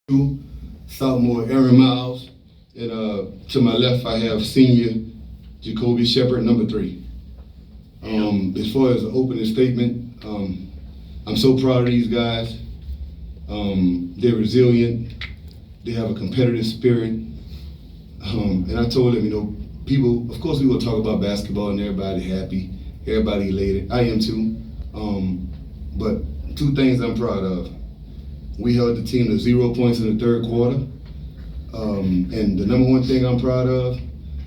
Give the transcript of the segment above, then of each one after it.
sophomore Aaron Miles, and to my left I have senior Jakobe Shepeard, number 3. As far as the opening statement, I'm so proud of these guys. They're resilient. They have a competitive spirit. And I told them, people, of course we will talk about basketball and everybody happy, everybody elated. I am too. But 2 things I'm proud of. We held the team to 0 points in the third quarter. And the number 1 thing I'm proud of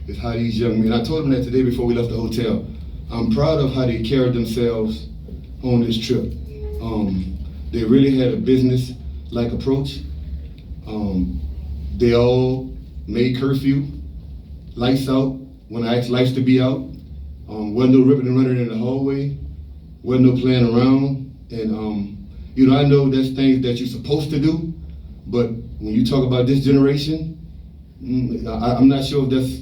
is how these young men, I told them that today before we left the hotel, I'm proud of how they carried themselves on this trip. They really had a business-like approach. They all made curfew, lights out, when I asked lights to be out. Wasn't no ripping and running in the hallway, wasn't no playing around. And I know that's things that you're supposed to do, but when you talk about this generation, I'm not sure if that's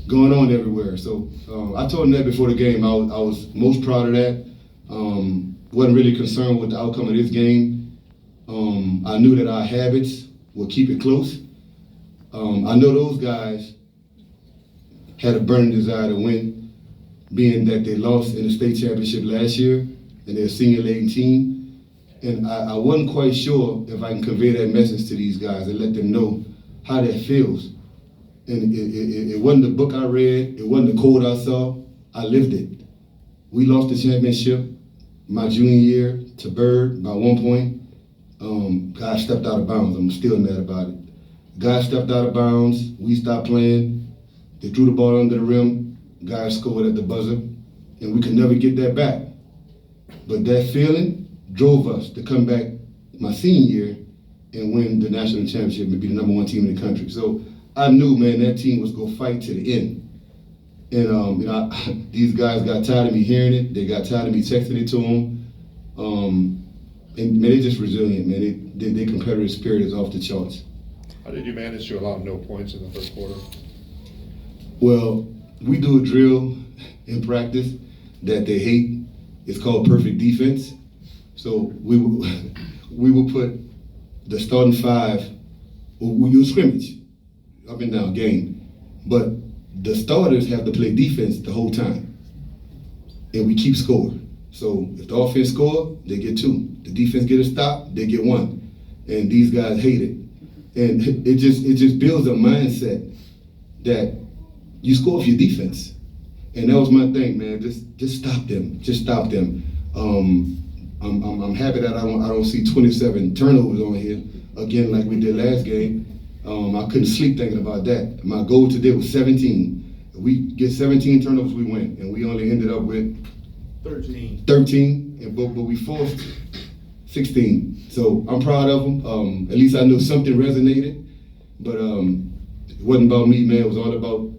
going on everywhere. So I told them that before the game. I was most proud of that. Wasn't really concerned with the outcome of this game. I knew that our habits would keep it close. I know those guys had a burning desire to win, being that they lost in the state championship last year and they're a senior-laden team. And I wasn't quite sure if I can convey that message to these guys and let them know how that feels. And it wasn't the book I read, it wasn't the code I saw, I lived it. We lost the championship my junior year to Bird by 1 point. God stepped out of bounds, I'm still mad about it. God stepped out of bounds, we stopped playing, they threw the ball under the rim, guys scored at the buzzer, and we could never get that back. But that feeling drove us to come back my senior year and win the national championship and be the number 1 team in the country. So I knew, man, that team was gonna fight to the end. And these guys got tired of me hearing it. They got tired of me texting it to them. And man, they're just resilient, man. Their competitive spirit is off the charts. How did you manage to allow no points in the first quarter? Well, we do a drill in practice that they hate. It's called perfect defense. So we will put the starting 5, we use scrimmage, up and down game, but the starters have to play defense the whole time, and we keep score. So if the offense score, they get 2. The defense get a stop, they get 1, and these guys hate it. And it just builds a mindset that you score for your defense, and that was my thing, man. Just stop them, just stop them. I'm happy that I don't see 27 turnovers on here again like we did last game. I couldn't sleep thinking about that. My goal today was 17. If we get 17 turnovers, we win, and we only ended up with 13, but we forced 16. So I'm proud of them. At least I know something resonated, but it wasn't about me, man. It was all about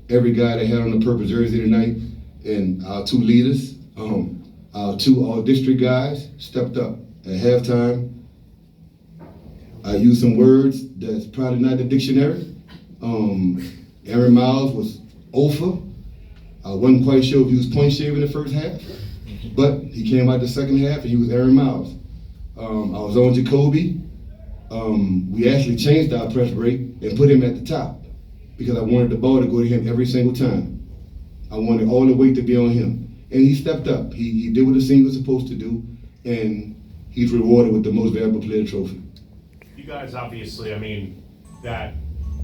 every guy that had on the purple jersey tonight, and our 2 leaders. Our 2 all-district guys stepped up at halftime. I used some words that's probably not the dictionary. Aaron Miles was over. I wasn't quite sure if he was point shaving the first half, but he came out the second half and he was Aaron Miles. I was on Jakobe. We actually changed our press break and put him at the top because I wanted the ball to go to him every single time. I wanted all the weight to be on him. And he stepped up. He did what a senior was supposed to do, and he's rewarded with the most valuable player trophy. You guys obviously, that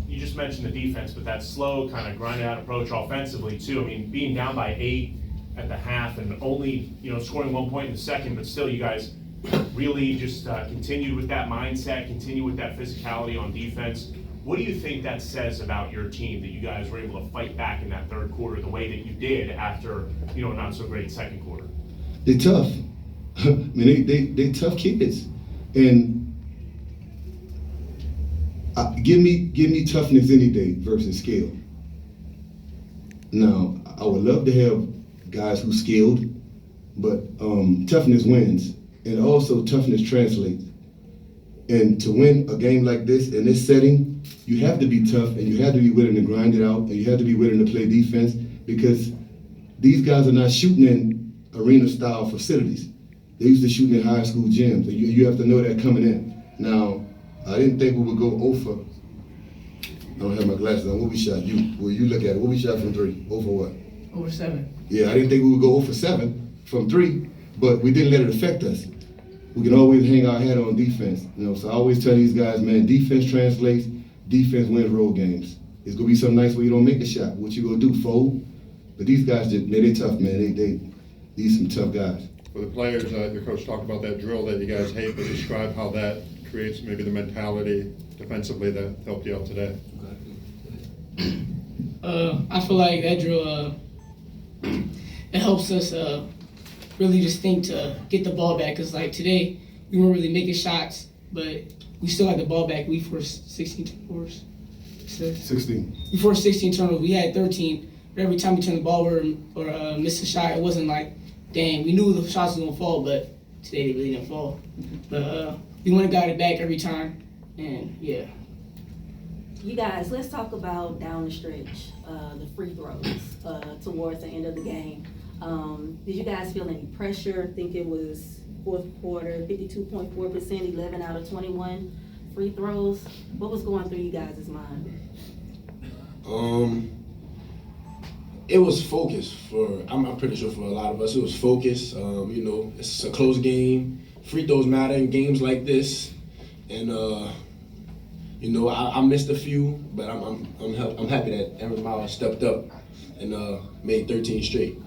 you just mentioned the defense, but that slow kind of grind out approach offensively too. Being down by 8 at the half and only scoring 1 point in the second, but still you guys really just continued with that mindset, continued with that physicality on defense. What do you think that says about your team, that you guys were able to fight back in that third quarter the way that you did after, a not so great second quarter? They're tough. They tough kids. And give me toughness any day versus skill. Now, I would love to have guys who skilled, but toughness wins. And also toughness translates. And to win a game like this, in this setting, you have to be tough and you have to be willing to grind it out and you have to be willing to play defense because these guys are not shooting in arena-style facilities. They used to shoot in high school gyms. And you have to know that coming in. Now, I didn't think we would go over. I don't have my glasses on. What we shot? You look at it. What we shot from 3? Over what? Over 7. Yeah, I didn't think we would go over 7 from 3, but we didn't let it affect us. We can always hang our hat on defense. So I always tell these guys, man, defense translates, defense wins road games. It's gonna be some nights where you don't make a shot. What you gonna do, fold? But these guys, they tough, man. These some tough guys. For the players, your coach talked about that drill that you guys hate, but describe how that creates maybe the mentality defensively that helped you out today. I feel like that drill, it helps us really just think to get the ball back. Cause like today, we weren't really making shots, but we still had the ball back. We forced 16 turnovers. 16. We forced 16 turnovers. We had 13. But every time we turned the ball over or missed a shot, it wasn't like, dang, we knew the shots was gonna fall, but today they really didn't fall. But we went and got it back every time, and yeah. You guys, let's talk about down the stretch, the free throws towards the end of the game. Did you guys feel any pressure? I think it was fourth quarter, 52.4%, 11 out of 21 free throws. What was going through you guys' mind? It was focus I'm pretty sure for a lot of us, it was focus. It's a close game. Free throws matter in games like this. And, I missed a few, but I'm happy that Aaron Miles stepped up and made 13 straight.